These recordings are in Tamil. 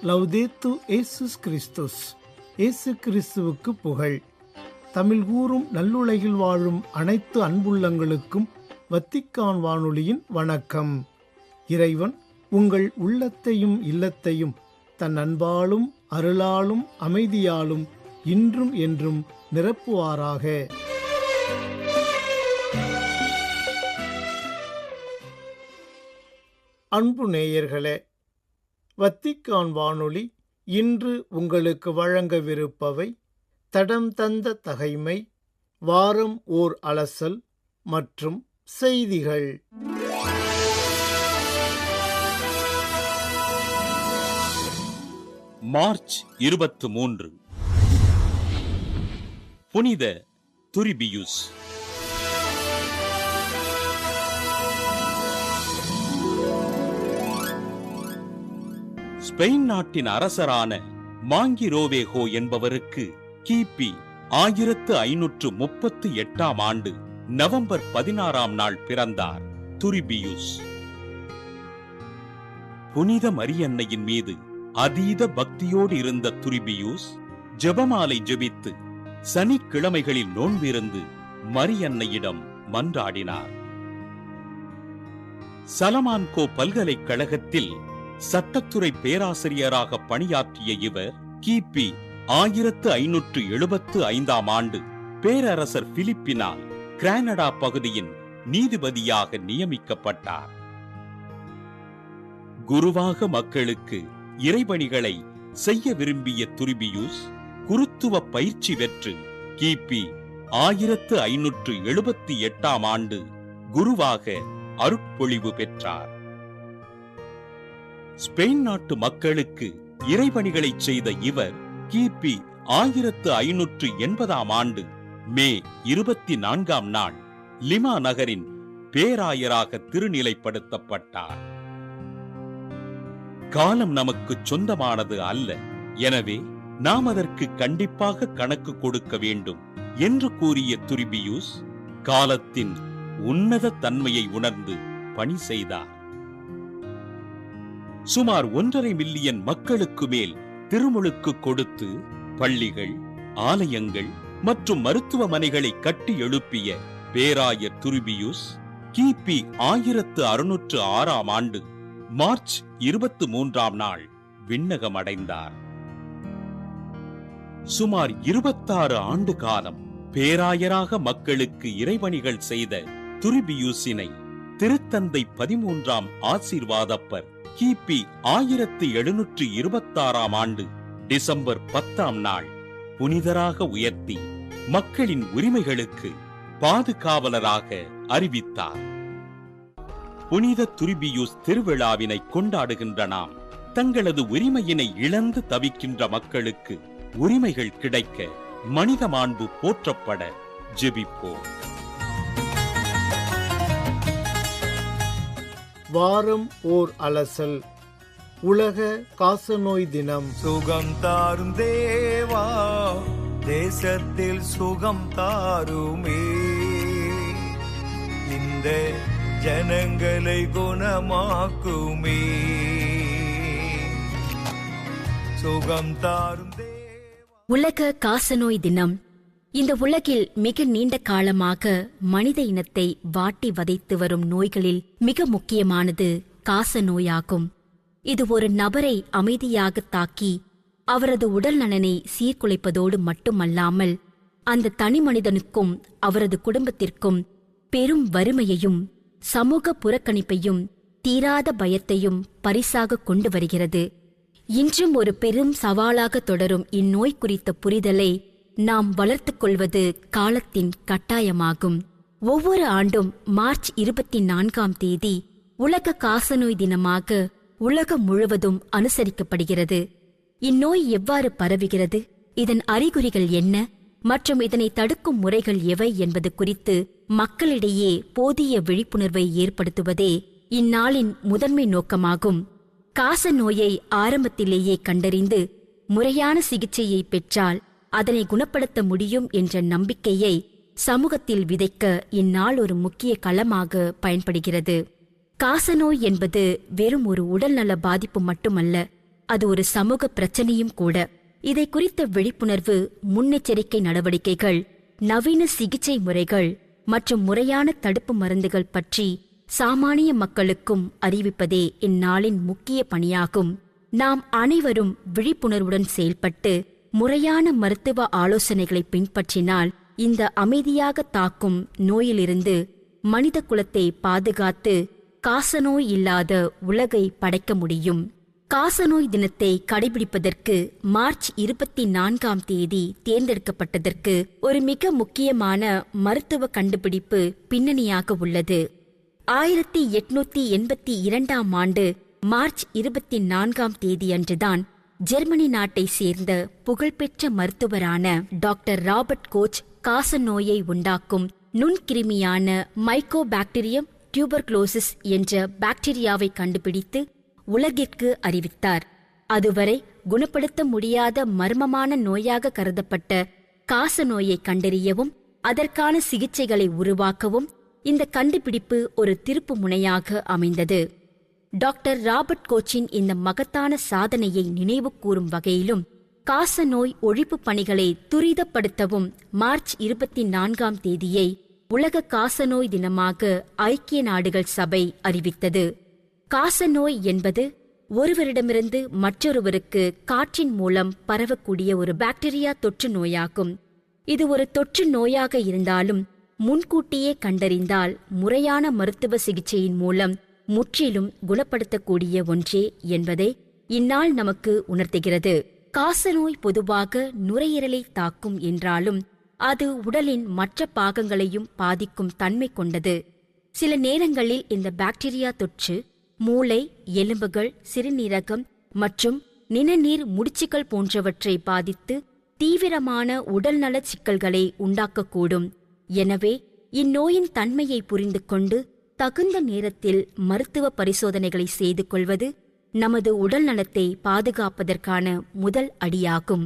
லவ்தேத்து இயேசுஸ் கிறிஸ்துஸ். இயேசு கிறிஸ்துவுக்கு புகழ். தமிழ் கூறும் நல்லுலகில் வாழும் அனைத்து அன்புள்ளங்களுக்கும் வத்திக்கான் வானொலியின் வணக்கம். இறைவன் உங்கள் உள்ளத்தையும் இல்லத்தையும் தன் அன்பாலும் அருளாலும் அமைதியாலும் இன்றும் என்றும் நிரப்புவாராக. அன்பு நேயர்களே, வத்திக்கான் வானொலி இன்று உங்களுக்கு வழங்கவிருப்பவை: தடம் தந்த தகைமை, வாரம் ஓர் அலசல் மற்றும் செய்திகள். மார்ச் 23. புனித துரிபியுஸ். ஸ்பெயின் நாட்டின் அரசரான மாங்கிரோவேகோ என்பவருக்கு கிபி 1538 ஆண்டு நவம்பர் 16 நாள் பிறந்தார் துரிபியுஸ். புனித மரியன்னையின் மீது அதீத பக்தியோடு இருந்த துரிபியுஸ் ஜெபமாலை ஜெபித்து சனிக்கிழமைகளில் நோன்பிருந்து மரியன்னையிடம் மன்றாடினார். சலமான்கோ பல்கலைக்கழகத்தில் சட்டத்துறை பேராசிரியராக பணியாற்றிய இவர் கிபி 1575 ஆண்டு பேரரசர் பிலிப்பினால் கிரானடா பகுதியின் நீதிபதியாக நியமிக்கப்பட்டார். குருவாக மக்களுக்கு இறைபணிகளை செய்ய விரும்பிய துரிபியுஸ் குருத்துவ பயிற்சி பெற்று கிபி 1578 ஆண்டு குருவாக அருட்பொழிவு பெற்றார். ஸ்பெயின் நாட்டு மக்களுக்கு இறைபணிகளை செய்த இவர் கிபி 1580 ஆண்டு மே 24 நாள் லிமா நகரின் பேராயராக திருநிலைப்படுத்தப்பட்டார். காலம் நமக்கு சொந்தமானது அல்ல, எனவே நாம் அதற்கு கண்டிப்பாக கணக்கு கொடுக்க வேண்டும் என்று கூறிய துரிபியுஸ் காலத்தின் உன்னத தன்மையை உணர்ந்து பணி செய்தார். சுமார் 1.5 மில்லியன் மக்களுக்கு மேல் திருமுழுக்கு கொடுத்து பள்ளிகள், ஆலயங்கள் மற்றும் மருத்துவமனைகளை கட்டி எழுப்பிய பேராயர் துரிபியுஸ் கிபி 1606 ஆண்டு மார்ச் 23 நாள் விண்ணகம் அடைந்தார். சுமார் 26 ஆண்டு காலம் பேராயராக மக்களுக்கு இறைபணிகள் செய்த துரிபியுசினை திருத்தந்தை 13 ஆசீர்வாதப்பர் கிபி 1726 ஆண்டு டிசம்பர் 10 நாள் புனிதராக உயர்த்தி மக்களின் உரிமைகளுக்கு பாதுகாவலராக அறிவித்தார். புனித துரிபியுஸ் திருவிழாவினை கொண்டாடுகின்ற நாம் தங்களது உரிமையினை இழந்து தவிக்கின்ற மக்களுக்கு உரிமைகள் கிடைக்க, மனித மாண்பு போற்றப்பட ஜெபிப்போம். வாரம் ஓர் அலசல். உலக காசநோய் தினம். சுகம் தாரும் தேவா, தேசத்தில் சுகம் தாருமே, இந்த ஜனங்களை குணமாக்குமே. சுகம் தாரும் தேவா. உலக காசநோய் தினம் இந்த உலகில் மிக நீண்ட காலமாக மனித இனத்தை வாட்டி வதைத்து வரும் நோய்களில் மிக முக்கியமானது காச நோயாகும். இது ஒரு நபரை அமைதியாக தாக்கி அவரது உடல் நலனை சீர்குலைப்பதோடு மட்டுமல்லாமல் அந்த தனி மனிதனுக்கும் அவரது குடும்பத்திற்கும் பெரும் வறுமையையும் சமூக புறக்கணிப்பையும் தீராத பயத்தையும் பரிசாக கொண்டு வருகிறது. இன்றும் ஒரு பெரும் சவாலாக தொடரும் இந்நோய் குறித்த புரிதலை நாம் வளர்த்துக் கொள்வது காலத்தின் கட்டாயமாகும். ஒவ்வொரு ஆண்டும் மார்ச் 24 உலக காசநோய் தினமாக உலகம் முழுவதும் அனுசரிக்கப்படுகிறது. இந்நோய் எவ்வாறு பரவுகிறது, இதன் அறிகுறிகள் என்ன மற்றும் இதனை தடுக்கும் முறைகள் எவை என்பது குறித்து மக்களிடையே போதிய விழிப்புணர்வை ஏற்படுத்துவதே இந்நாளின் முதன்மை நோக்கமாகும். காச நோயை ஆரம்பத்திலேயே கண்டறிந்து முறையான சிகிச்சையை பெற்றால் அதனை குணப்படுத்த முடியும் என்ற நம்பிக்கையை சமூகத்தில் விதைக்க இந்நாள் ஒரு முக்கிய களமாக பயன்படுகிறது. காசநோய் என்பது வெறும் ஒரு உடல்நல பாதிப்பு மட்டுமல்ல, அது ஒரு சமூக பிரச்சனையும் கூட. இதை குறித்த விழிப்புணர்வு, முன்னெச்சரிக்கை நடவடிக்கைகள், நவீன சிகிச்சை முறைகள் மற்றும் முறையான தடுப்பு மருந்துகள் பற்றி சாமானிய மக்களுக்கும் அறிவிப்பதே இந்நாளின் முக்கிய பணியாகும். நாம் அனைவரும் விழிப்புணர்வுடன் செயல்பட்டு முறையான மருத்துவ ஆலோசனைகளை பின்பற்றினால் இந்த அமைதியாக தாக்கும் நோயிலிருந்து மனித குலத்தை பாதுகாத்து காசநோய் இல்லாத உலகை படைக்க முடியும். காசநோய் தினத்தை கடைபிடிப்பதற்கு மார்ச் 24ஆம் தேதி தேர்ந்தெடுக்கப்பட்டதற்கு ஒரு மிக முக்கியமான மருத்துவ கண்டுபிடிப்பு பின்னணியாக உள்ளது. 1882ஆம் ஆண்டு மார்ச் 24ஆம் தேதி அன்றுதான் ஜெர்மனி நாட்டை சேர்ந்த புகழ்பெற்ற மருத்துவரான டாக்டர் ராபர்ட் கோச் காசநோயை உண்டாக்கும் நுண்கிருமியான மைக்கோபாக்டீரியம் டியூபர்குலோசிஸ் என்ற பாக்டீரியாவை கண்டுபிடித்து உலகிற்கு அறிவித்தார். அதுவரை குணப்படுத்த முடியாத மர்மமான நோயாக கருதப்பட்ட காசநோயை கண்டறியவும் அதற்கான சிகிச்சைகளை உருவாக்கவும் இந்த கண்டுபிடிப்பு ஒரு திருப்பு முனையாக அமைந்தது. டாக்டர் ராபர்ட் கோச்சின் இந்த மகத்தான சாதனையை நினைவு கூறும் வகையிலும் காசநோய் ஒழிப்பு பணிகளை துரிதப்படுத்தவும் மார்ச் 24ஆம் தேதியை உலக காசநோய் தினமாக ஐக்கிய நாடுகள் சபை அறிவித்தது. காசநோய் என்பது ஒருவரிடமிருந்து மற்றொருவருக்கு காற்றின் மூலம் பரவக்கூடிய ஒரு பாக்டீரியா தொற்று நோயாகும். இது ஒரு தொற்று நோயாக இருந்தாலும் முன்கூட்டியே கண்டறிந்தால் முறையான மருத்துவ சிகிச்சையின் மூலம் முற்றிலும் குணப்படுத்தக்கூடிய ஒன்றே என்பதை இந்நாள் நமக்கு உணர்த்துகிறது. காசநோய் பொதுவாக நுரையீரலை தாக்கும் என்றாலும் அது உடலின் மற்ற பாகங்களையும் பாதிக்கும் தன்மை கொண்டது. சில நேரங்களில் இந்த பாக்டீரியா தொற்று மூளை, எலும்புகள், சிறுநீரகம் மற்றும் நிணநீர் முடிச்சுக்கள் போன்றவற்றை பாதித்து தீவிரமான உடல்நல சிக்கல்களை உண்டாக்கக்கூடும். எனவே இந்நோயின் தன்மையை புரிந்து கொண்டு தகுந்த நேரத்தில் மருத்துவ பரிசோதனைகளை செய்து கொள்வது நமது உடல் நலத்தை பாதுகாப்பதற்கான முதல் அடியாகும்.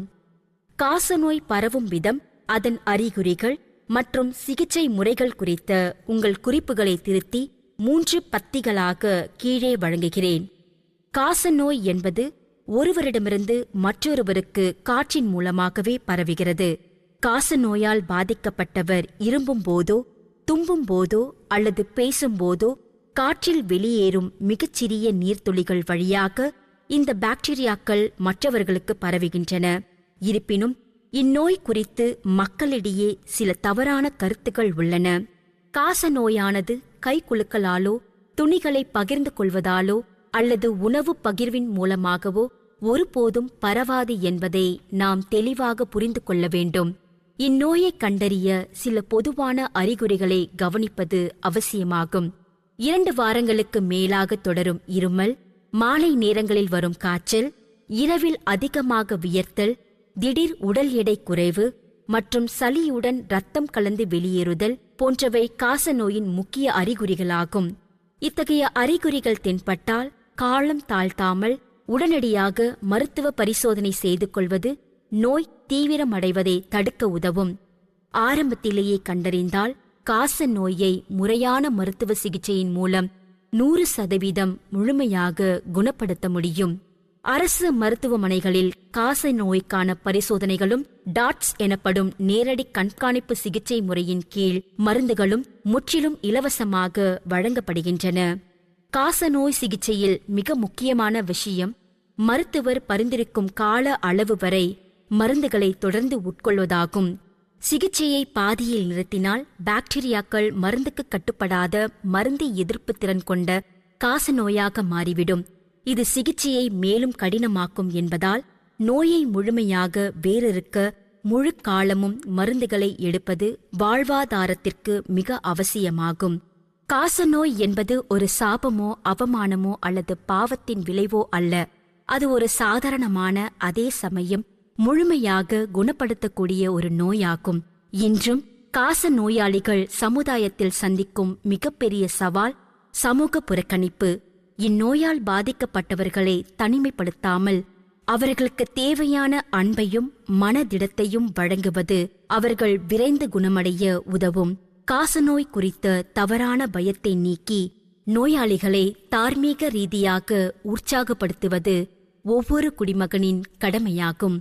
காசநோய் பரவும் விதம், அதன் அறிகுறிகள் மற்றும் சிகிச்சை முறைகள் குறித்த உங்கள் குறிப்புகளை திருத்தி 3 பத்திகளாக கீழே வழங்குகிறேன். காசநோய் என்பது ஒருவரிடமிருந்து மற்றொருவருக்கு காற்றின் மூலமாகவே பரவுகிறது. காசநோயால் பாதிக்கப்பட்டவர் இரும்பும் போதோ, தும்பும் போதோ அல்லது பேசும்போதோ காற்றில் வெளியேறும் மிகச்சிறிய நீர்த்துளிகள் வழியாக இந்த பாக்டீரியாக்கள் மற்றவர்களுக்கு பரவுகின்றன. இருப்பினும் இந்நோய் குறித்து மக்களிடையே சில தவறான கருத்துக்கள் உள்ளன. காசநோயானது கைகுலுக்கலாலோ, துணிகளை பகிர்ந்து கொள்வதாலோ அல்லது உணவு பகிர்வின் மூலமாகவோ ஒருபோதும் பரவாது என்பதை நாம் தெளிவாக புரிந்து கொள்ள வேண்டும். இந்நோயை கண்டறிய சில பொதுவான அறிகுறிகளை கவனிப்பது அவசியமாகும். 2 வாரங்களுக்கு மேலாக தொடரும் இருமல், மாலை நேரங்களில் வரும் காய்ச்சல், இரவில் அதிகமாக வியர்த்தல், திடீர் உடல் எடை குறைவு மற்றும் சளியுடன் இரத்தம் கலந்து வெளியேறுதல் போன்றவை காசநோயின் முக்கிய அறிகுறிகளாகும். இத்தகைய அறிகுறிகள் தென்பட்டால் காலம் தாழ்த்தாமல் உடனடியாக மருத்துவ பரிசோதனை செய்து கொள்வது நோய் தீவிரமடைவதை தடுக்க உதவும். ஆரம்பத்திலேயே கண்டறிந்தால் காசநோயை முறையான மருத்துவ சிகிச்சையின் மூலம் 100% முழுமையாக குணப்படுத்த முடியும். அரசு மருத்துவமனைகளில் காசநோய்க்கான பரிசோதனைகளும் டாட்ஸ் எனப்படும் நேரடி கண்காணிப்பு சிகிச்சை முறையின் கீழ் மருந்துகளும் முற்றிலும் இலவசமாக வழங்கப்படுகின்றன. காசநோய் சிகிச்சையில் மிக முக்கியமான விஷயம், மருத்துவர் பரிந்துரைக்கும் கால அளவு வரை மருந்துகளை தொடர்ந்து உட்கொள்வதாகும். சிகிச்சையை பாதியில் நிறுத்தினால் பாக்டீரியாக்கள் மருந்துக்கு கட்டுப்படாத மருந்து எதிர்ப்பு திறன் கொண்ட காசநோயாக மாறிவிடும். இது சிகிச்சையை மேலும் கடினமாக்கும் என்பதால் நோயை முழுமையாக வேறறுக்க முழு காலமும் மருந்துகளை எடுப்பது வாழ்வாதாரத்திற்கு மிக அவசியமாகும். காசநோய் என்பது ஒரு சாபமோ அவமானமோ அல்லது பாவத்தின் விளைவோ அல்ல. அது ஒரு சாதாரணமான, அதே சமயம் முழுமையாக குணப்படுத்தக்கூடிய ஒரு நோயாகும். இன்றும் காச நோயாளிகள் சமுதாயத்தில் சந்திக்கும் மிகப்பெரிய சவால் சமூக புறக்கணிப்பு. இந்நோயால் பாதிக்கப்பட்டவர்களை தனிமைப்படுத்தாமல் அவர்களுக்கு தேவையான அன்பையும் மனதிடத்தையும் வழங்குவது அவர்கள் விரைந்து குணமடைய உதவும். காசநோய் குறித்த தவறான பயத்தை நீக்கி நோயாளிகளை தார்மீக ரீதியாக உற்சாகப்படுத்துவது ஒவ்வொரு குடிமகனின் கடமையாகும்.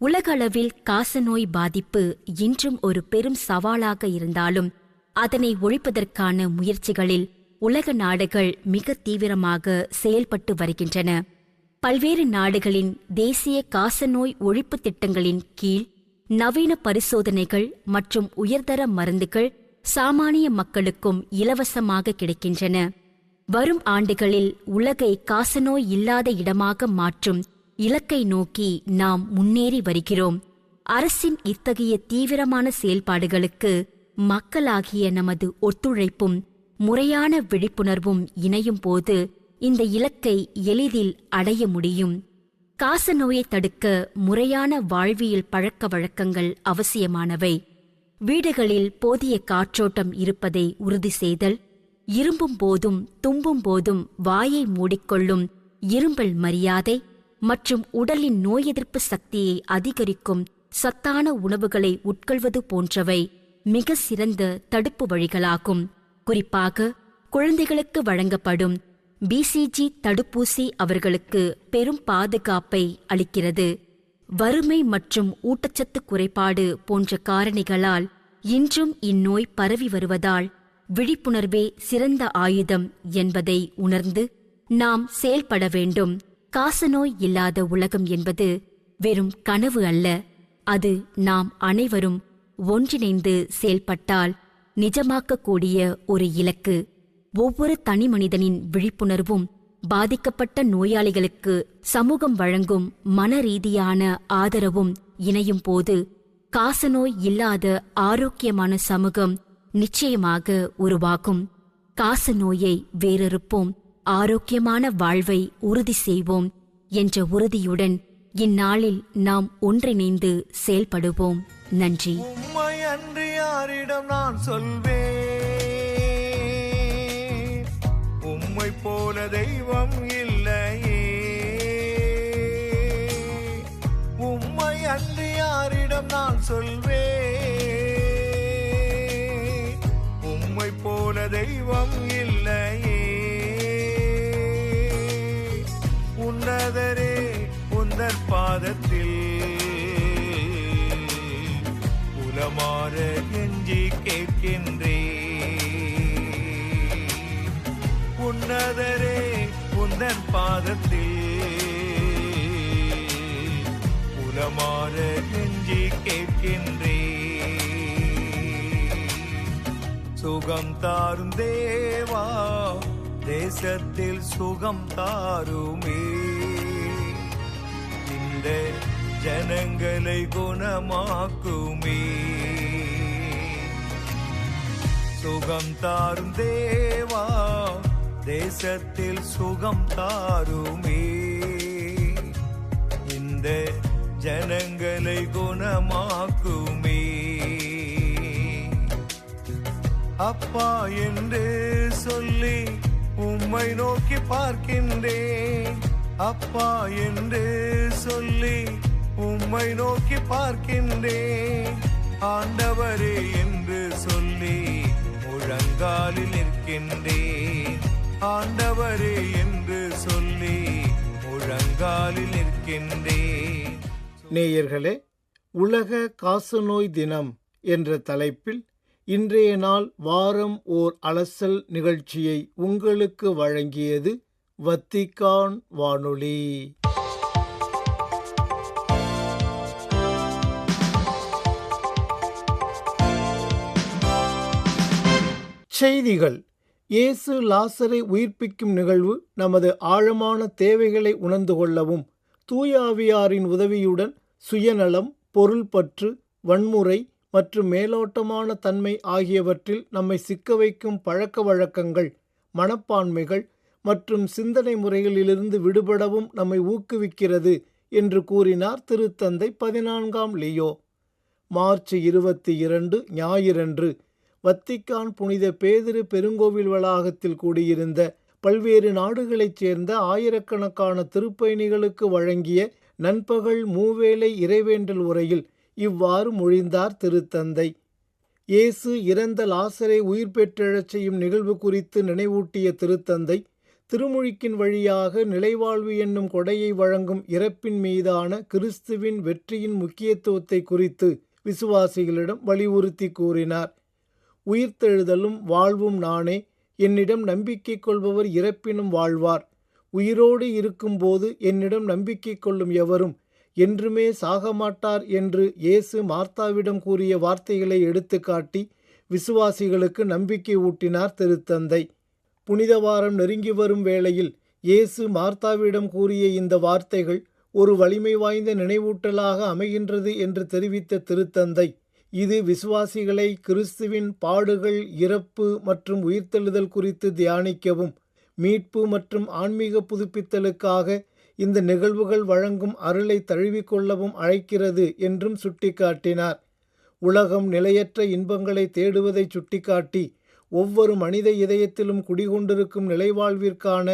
உலகளவில் காசநோய் பாதிப்பு இன்றும் ஒரு பெரும் சவாலாக இருந்தாலும் அதனை ஒழிப்பதற்கான முயற்சிகளில் உலக நாடுகள் மிக தீவிரமாக செயல்பட்டு வருகின்றன. பல்வேறு நாடுகளின் தேசிய காசநோய் ஒழிப்பு திட்டங்களின் கீழ் நவீன பரிசோதனைகள் மற்றும் உயர்தர மருந்துகள் சாமானிய மக்களுக்கும் இலவசமாக கிடைக்கின்றன. வரும் ஆண்டுகளில் உலகை காசநோய் இல்லாத இடமாக மாற்றும் இலக்கை நோக்கி நாம் முன்னேறி வருகிறோம். அரசின் இத்தகைய தீவிரமான செயல்பாடுகளுக்கு மக்களாகிய நமது ஒத்துழைப்பும் முறையான விழிப்புணர்வும் இணையும் போது இந்த இலக்கை எளிதில் அடைய முடியும். காசநோயை தடுக்க முறையான வாழ்வியல் பழக்க வழக்கங்கள் அவசியமானவை. வீடுகளில் போதிய காற்றோட்டம் இருப்பதை உறுதி செய்தல், இரும்பும் போதும் தும்பும் போதும் வாயை மூடிக்கொள்ளும் இரும்பல் மரியாதை மற்றும் உடலின் நோய் எதிர்ப்பு சக்தியை அதிகரிக்கும் சத்தான உணவுகளை உட்கொள்வது போன்றவை மிக சிறந்த தடுப்பு வழிகளாகும். குறிப்பாக குழந்தைகளுக்கு வழங்கப்படும் BCG தடுப்பூசி அவர்களுக்கு பெரும் பாதுகாப்பை அளிக்கிறது. வறுமை மற்றும் ஊட்டச்சத்து குறைபாடு போன்ற காரணிகளால் இன்றும் இந்நோய் பரவி வருவதால் விழிப்புணர்வே சிறந்த ஆயுதம் என்பதை உணர்ந்து நாம் செயல்பட வேண்டும். காசநோய் இல்லாத உலகம் என்பது வெறும் கனவு அல்ல, அது நாம் அனைவரும் ஒன்றிணைந்து செயல்பட்டால் நிஜமாக்கக்கூடிய ஒரு இலக்கு. ஒவ்வொரு தனி மனிதனின் விழிப்புணர்வும் பாதிக்கப்பட்ட நோயாளிகளுக்கு சமூகம் வழங்கும் மன ரீதியான ஆதரவும் இணையும் போது காசநோய் இல்லாத ஆரோக்கியமான சமூகம் நிச்சயமாக உருவாகும். காசநோயை வேறறுப்போம், ஆரோக்கியமான வாழ்வை உறுதி செய்வோம் என்ற உறுதியுடன் இந்நாளில் நாம் ஒன்றிணைந்து செயல்படுவோம். நன்றி. உம்மை அன்று யாரிடம் நான் சொல்வேன், உம்மை போல தெய்வம் இல்லையே. உம்மை அன்று யாரிடம் நான் சொல்வேன், உம்மை போல தெய்வம் இல்லையே. உன்னதரே உந்தன் பாதத்தில் உலமாற கெஞ்சி கேட்கின்றேன். உன்னதரே உந்தன் பாதத்தில் உலமாற கெஞ்சி கேட்கின்றேன். சுகம் தாரும் தேவா, தேசத்தில் சுகம் தாருமே. இந்த ஜனங்களை குணமாக்குமே. சுகம் தாரும் தேவா, தேசத்தில் சுகம் தாருமே. இந்த ஜனங்களை குணமாக்குமே. அப்பா என்று சொல்லி உம்மை நோக்கி பார்க்கின்றேன். அப்பா என்று சொல்லி உம்மை நோக்கி பார்க்கின்றேன். ஆண்டவரே என்று சொல்லி முழங்காலில் நிற்கின்றேன். ஆண்டவரே என்று சொல்லி முழங்காலில் நிற்கின்றேன். நேயர்களே, உலக காசநோய் தினம் என்ற தலைப்பில் இன்றைய நாள் வாரம் ஓர் அலசல் நிகழ்ச்சியை உங்களுக்கு வழங்கியது வத்திக்கான் வானொலி. செய்திகள். இயேசு லாசரை உயிர்ப்பிக்கும் நிகழ்வு நமது ஆழமான தேவைகளை உணர்ந்து கொள்ளவும், தூய ஆவியாரின் உதவியுடன் சுயநலம், பொருள்பற்று, வன்முறை மற்றும் மேலோட்டமான தன்மை ஆகியவற்றில் நம்மை சிக்க வைக்கும் பழக்க வழக்கங்கள், மனப்பான்மைகள் மற்றும் சிந்தனை முறைகளிலிருந்து விடுபடவும் நம்மை ஊக்குவிக்கிறது என்று கூறினார் திருத்தந்தை 14ஆம் லியோ. மார்ச் 22 ஞாயிறன்று வத்திக்கான் புனித பேதுரு பெருங்கோவில் வளாகத்தில் கூடியிருந்த பல்வேறு நாடுகளைச் சேர்ந்த ஆயிரக்கணக்கான திருப்பயணிகளுக்கு வழங்கிய நண்பகல் மூவேளை இறைவேண்டல் உரையில் இவ்வாறு மொழிந்தார் திருத்தந்தை. இயேசு இறந்த லாசரை உயிர் பெற்றெழச் செய்யும் நிகழ்வு குறித்து நினைவூட்டிய திருத்தந்தை, திருமுழுக்கின் வழியாக நிலைவாழ்வு என்னும் கொடையை வழங்கும் இறப்பின் மீதான கிறிஸ்துவின் வெற்றியின் முக்கியத்துவத்தை குறித்து விசுவாசிகளிடம் வலியுறுத்தி கூறினார். உயிர்த்தெழுதலும் வாழ்வும் நானே. என்னிடம் நம்பிக்கை கொள்பவர் இறப்பினும் வாழ்வார். உயிரோடு இருக்கும்போது என்னிடம் நம்பிக்கை கொள்ளும் எவரும் என்றுமே சாகமாட்டார் என்று இயேசு மார்த்தாவிடம் கூறிய வார்த்தைகளை எடுத்துக்காட்டி விசுவாசிகளுக்கு நம்பிக்கை ஊட்டினார் திருத்தந்தை. புனித வாரம் நெருங்கி வரும் வேளையில் இயேசு மார்த்தாவிடம் கூறிய இந்த வார்த்தைகள் ஒரு வலிமை வாய்ந்த நினைவூட்டலாக அமைகின்றது என்று தெரிவித்த திருத்தந்தை, இது விசுவாசிகளை கிறிஸ்துவின் பாடுகள், இறப்பு மற்றும் உயிர்த்தெழுதல் குறித்து தியானிக்கவும், மீட்பு மற்றும் ஆன்மீக புதுப்பித்தலுக்காக இந்த நிகழ்வுகள் வழங்கும் அருளை தழுவிக்கொள்ளவும் அழைக்கிறது என்றும் சுட்டிக்காட்டினார். உலகம் நிலையற்ற இன்பங்களை தேடுவதை சுட்டிக்காட்டி, ஒவ்வொரு மனித இதயத்திலும் குடிகொண்டிருக்கும் நிலைவாழ்விற்கான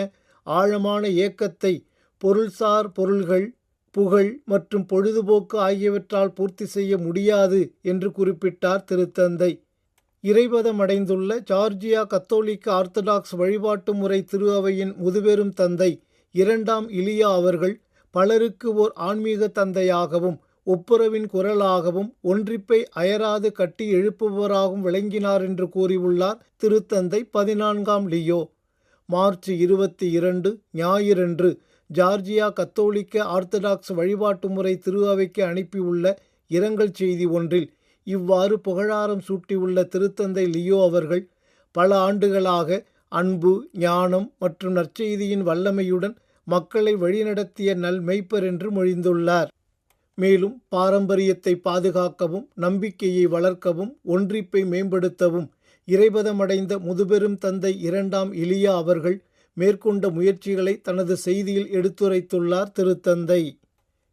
ஆழமான ஏக்கத்தை பொருள்சார் பொருள்கள், புகழ் மற்றும் பொழுதுபோக்கு ஆகியவற்றால் பூர்த்தி செய்ய முடியாது என்று குறிப்பிட்டார் திருத்தந்தை. இறைபதமடைந்துள்ள ஜார்ஜியா கத்தோலிக்க ஆர்த்தடாக்ஸ் வழிபாட்டு முறை திரு அவையின் முதுபெரும் தந்தை 2ஆம் இலியா அவர்கள் பலருக்கு ஓர் ஆன்மீக தந்தையாகவும் ஒப்புரவின் குரலாகவும் ஒன்றிப்பை அயராது கட்டி எழுப்புபவராகவும் விளங்கினார் என்று கூறியுள்ளார் திருத்தந்தை 14ஆம் லியோ. மார்ச் 22 ஞாயிறன்று ஜார்ஜியா கத்தோலிக்க ஆர்த்தடாக்ஸ் வழிபாட்டு முறை திரு அவைக்கு அனுப்பியுள்ள இரங்கல் செய்தி ஒன்றில் இவ்வாறு புகழாரம் சூட்டியுள்ள திருத்தந்தை லியோ அவர்கள், பல ஆண்டுகளாக அன்பு, ஞானம் மற்றும் நற்செய்தியின் வல்லமையுடன் மக்களை வழிநடத்திய நல் மெய்ப்பர் என்று மொழிந்துள்ளார். மேலும் பாரம்பரியத்தை பாதுகாக்கவும், நம்பிக்கையை வளர்க்கவும், ஒன்றிப்பை மேம்படுத்தவும் இறைபதமடைந்த முதுபெரும் தந்தை 2ஆம் இலியா அவர்கள் மேற்கொண்ட முயற்சிகளை தனது செய்தியில் எடுத்துரைத்துள்ளார் திருத்தந்தை.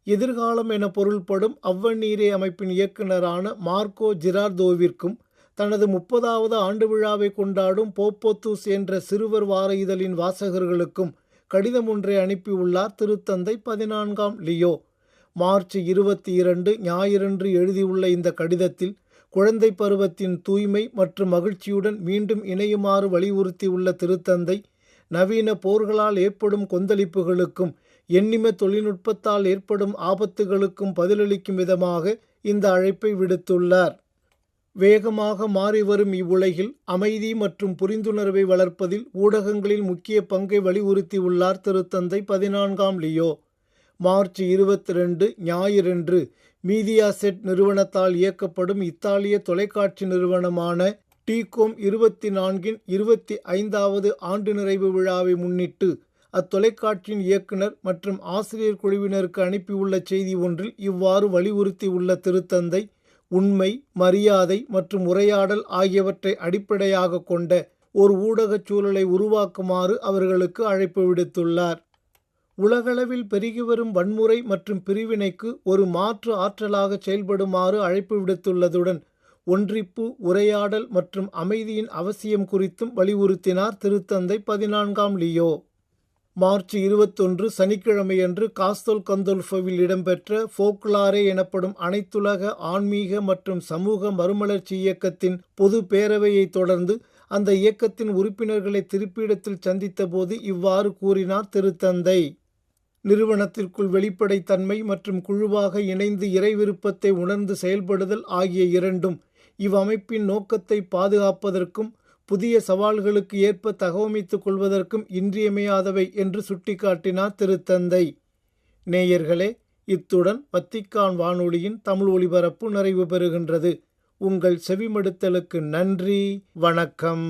எதிர்காலம் என பொருள்படும் அவ்வநீரே அமைப்பின் இயக்குநரான மார்க்கோ ஜிரார்தோவிற்கும் தனது 30வது ஆண்டு விழாவை கொண்டாடும் போப்போத்தூஸ் என்ற சிறுவர் வார இதழின் வாசகர்களுக்கும் கடிதம் ஒன்றை அனுப்பியுள்ளார் திருத்தந்தை 14ஆம் லியோ. மார்ச் 22 ஞாயிறன்று எழுதியுள்ள இந்த கடிதத்தில் குழந்தை பருவத்தின் தூய்மை மற்றும் மகிழ்ச்சியுடன் மீண்டும் இணையுமாறு வலியுறுத்தியுள்ள திருத்தந்தை, நவீன போர்களால் ஏற்படும் கொந்தளிப்புகளுக்கும் எண்ணிம தொழில்நுட்பத்தால் ஏற்படும் ஆபத்துகளுக்கும் பதிலளிக்கும் விதமாக இந்த அழைப்பை விடுத்துள்ளார். வேகமாக மாறிவரும் இவ்வுலகில் அமைதி மற்றும் புரிந்துணர்வை வளர்ப்பதில் ஊடகங்களின் முக்கிய பங்கை வலியுறுத்தியுள்ளார் திருத்தந்தை 14ஆம் லியோ. மார்ச் 22 ஞாயிறன்று மீடியாசெட் நிறுவனத்தால் இயக்கப்படும் இத்தாலிய தொலைக்காட்சி நிறுவனமான டீகோம் 24இன் 25வது ஆண்டு நிறைவு விழாவை முன்னிட்டு அத்தொலைக்காட்சியின் இயக்குனர் மற்றும் ஆசிரியர் குழுவினருக்கு அனுப்பியுள்ள செய்தி ஒன்றில் இவ்வாறு வலியுறுத்தியுள்ள திருத்தந்தை, உண்மை, மரியாதை மற்றும் உரையாடல் ஆகியவற்றை அடிப்படையாக கொண்ட ஒரு ஊடகச் சூழலை உருவாக்குமாறு அவர்களுக்கு அழைப்பு விடுத்துள்ளார். உலகளவில் பெருகி வரும் வன்முறை மற்றும் பிரிவினைக்கு ஒரு மாற்று ஆற்றலாக செயல்படுமாறு அழைப்பு விடுத்துள்ளதுடன் ஒன்றிப்பு, உரையாடல் மற்றும் அமைதியின் அவசியம் குறித்தும் வலியுறுத்தினார் திருத்தந்தை 14ஆம் லியோ. மார்ச் 21 சனிக்கிழமையன்று காஸ்தோல் கந்தோல்ஃபோவில் இடம்பெற்ற ஃபோக்லாரே எனப்படும் அனைத்துலக ஆன்மீக மற்றும் சமூக மறுமலர்ச்சி இயக்கத்தின் பொது பேரவையை தொடர்ந்து அந்த இயக்கத்தின் உறுப்பினர்களை திருப்பிடத்தில் சந்தித்த போது இவ்வாறு கூறினார் திருத்தந்தை. நிறுவனத்திற்குள் வெளிப்படைத்தன்மை மற்றும் குழுவாக இணைந்து இறை விருப்பத்தை உணர்ந்து செயல்படுதல் ஆகிய இரண்டும் இவ்வமைப்பின் நோக்கத்தை பாதுகாப்பதற்கும் புதிய சவால்களுக்கு ஏற்ப தகவமைத்துக் கொள்வதற்கும் இன்றியமையாதவை என்று சுட்டிக்காட்டினார் திருத்தந்தை. நேயர்களே, இத்துடன் வத்திக்கான் வானொலியின் தமிழ் ஒலிபரப்பு நிறைவு பெறுகின்றது. உங்கள் செவிமடுத்தலுக்கு நன்றி. வணக்கம்.